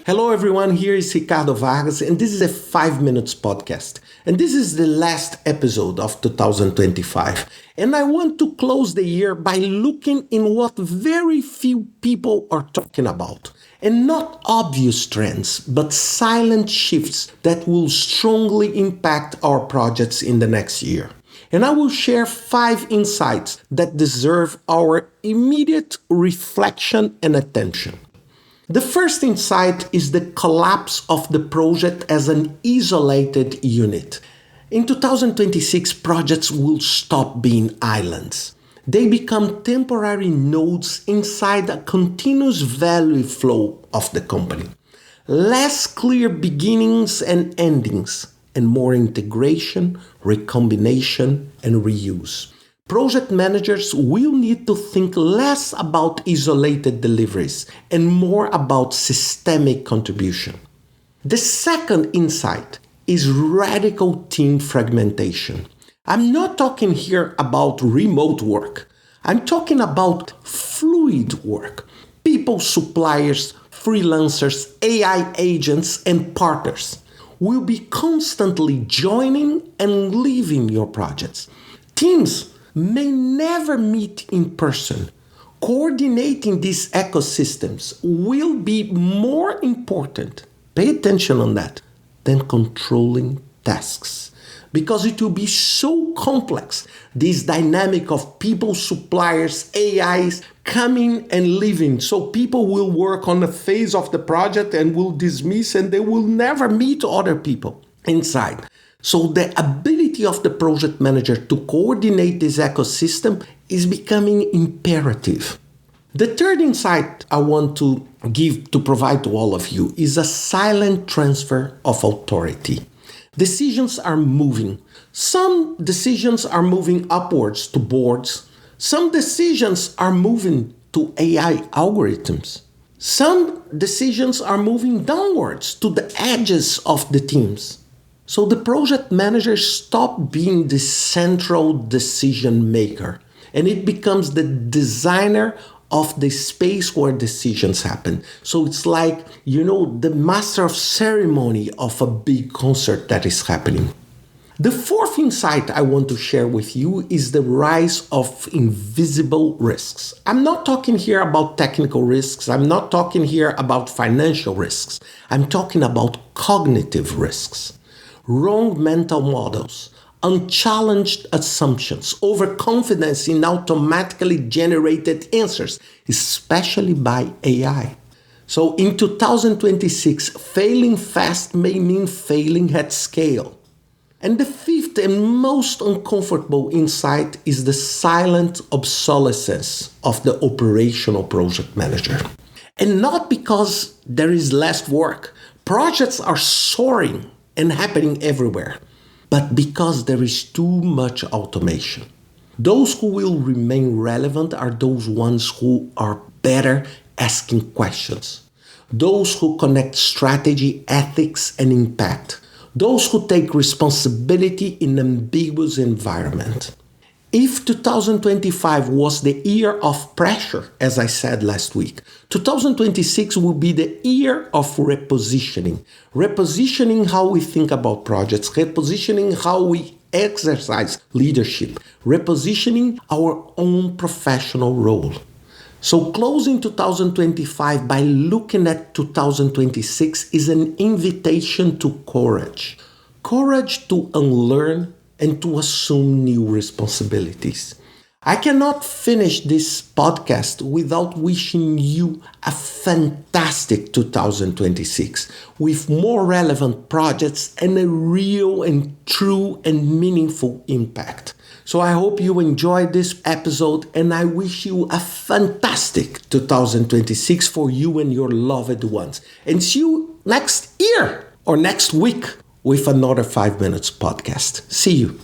Hello everyone, here is Ricardo Vargas and this is a 5 minutes podcast. And this is the last episode of 2025. And I want to close the year by looking in what very few people are talking about. And not obvious trends, but silent shifts that will strongly impact our projects in the next year. And I will share 5 insights that deserve our immediate reflection and attention. The first insight is the collapse of the project as an isolated unit. In 2026, projects will stop being islands. They become temporary nodes inside a continuous value flow of the company. Less clear beginnings and endings, and more integration, recombination, and reuse. Project managers will need to think less about isolated deliveries and more about systemic contribution. The second insight is radical team fragmentation. I'm not talking here about remote work. I'm talking about fluid work. People, suppliers, freelancers, AI agents, and partners will be constantly joining and leaving your projects. Teams may never meet in person. Coordinating these ecosystems will be more important, pay attention on that, than controlling tasks. Because it will be so complex, this dynamic of people, suppliers, AIs coming and leaving. So people will work on a phase of the project and will dismiss and they will never meet other people inside. So the ability of the project manager to coordinate this ecosystem is becoming imperative. The third insight I want to provide to all of you is a silent transfer of authority. Decisions are moving. Some decisions are moving upwards to boards. Some decisions are moving to AI algorithms. Some decisions are moving downwards to the edges of the teams. So the project manager stops being the central decision maker and it becomes the designer of the space where decisions happen. So it's like, the master of ceremony of a big concert that is happening. The fourth insight I want to share with you is the rise of invisible risks. I'm not talking here about technical risks. I'm not talking here about financial risks. I'm talking about cognitive risks. Wrong mental models, unchallenged assumptions, overconfidence in automatically generated answers, especially by AI. So in 2026, failing fast may mean failing at scale. And the fifth and most uncomfortable insight is the silent obsolescence of the operational project manager. And not because there is less work. Projects are soaring and happening everywhere, but because there is too much automation. Those who will remain relevant are those ones who are better asking questions. Those who connect strategy, ethics, and impact. Those who take responsibility in an ambiguous environment. If 2025 was the year of pressure, as I said last week, 2026 will be the year of repositioning. Repositioning how we think about projects, repositioning how we exercise leadership, repositioning our own professional role. So closing 2025 by looking at 2026 is an invitation to courage. Courage to unlearn and to assume new responsibilities. I cannot finish this podcast without wishing you a fantastic 2026 with more relevant projects and a real and true and meaningful impact. So I hope you enjoyed this episode and I wish you a fantastic 2026 for you and your loved ones. And see you next year or next week with another 5 minutes podcast. See you.